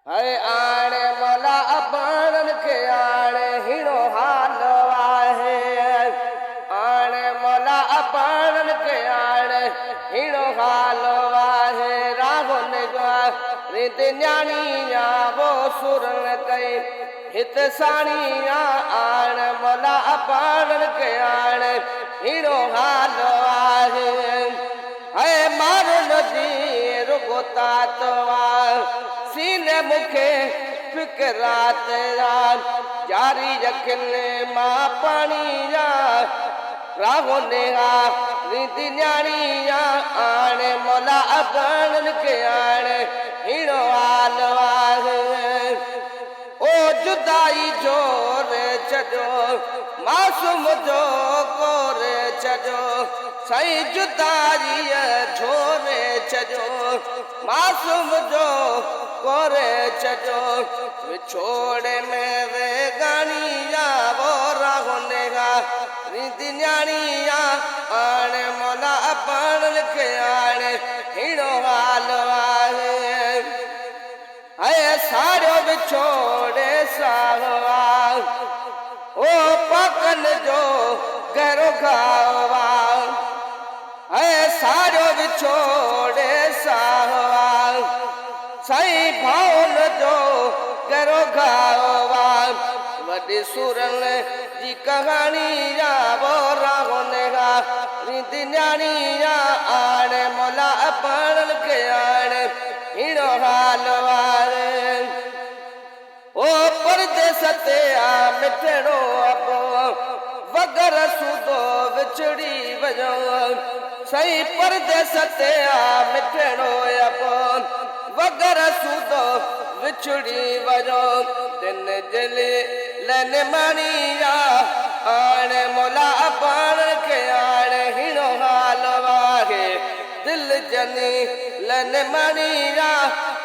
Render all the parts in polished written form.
है आणे मला बाणन के आणे हिड़ो हाल आहे आणे मला बाणन के आणे हिड़ो हाल आहे रागुन रित न्याणिया वो सुरन कई हित साणिया आण मला बाणन के आणे हिड़ो हाल आहे है मारन जी रुगोता तवा सीने मुखे फिक्रात जारी रखने माँ पानिया राहो नेहा रीति न्याणिया आने मोला अगन के आने हिड़ो आलवाग ओ जुदाई जोर छजो मासूम जो कोरे छजो सही जुदाई झोरे छजो मासूम जो कोरे छजो छोड़े मेरे गानिया वो राहोने का रीति न्याणिया आने मोला अपन के आने हिड़ो हालवाए है सारो बिछोड़े साहवा ओ पकन जो गहरो खावा है सारो बिछोड़े साहवा सही भावन जो गहरो खावा वॾी सुरन जी कहानी या वो राहोने का रीति न्याणिया आणे मोला अपन के आणे हिड़ो हाल वारे ओ परदेस ते आ मिठड़ो अपो वगर सुदो विछड़ी वजो सही परदेस ते आ मिठड़ो अपो वगर सुदो विछड़ी वजो दिन जले लन मणिया आणे मोला बाण के आणे हिड़ो हाल वाहे दिल जनी लन मणिया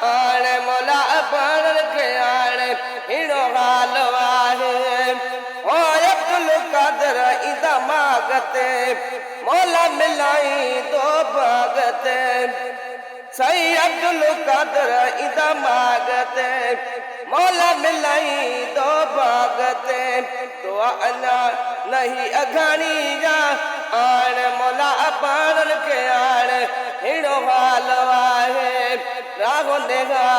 आणे मोला बाण के आणे हिड़ो हाल वाहे ओ अब्दुल कादर इदा मागते मोला मिलाई दो भागते सही अब्दुल कादर इदा मागते मौला मिलाई दो भागते तो अन्ना नहीं अघानी जा आण मौला बाणन के आण हिड़ो हाल वाहे रागो नेगा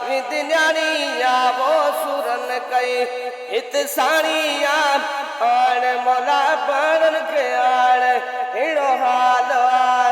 रित न्याणिया वो सुरन कई हित साणिया आण मौला बाणन के आण हिड़ो हाल वाहे।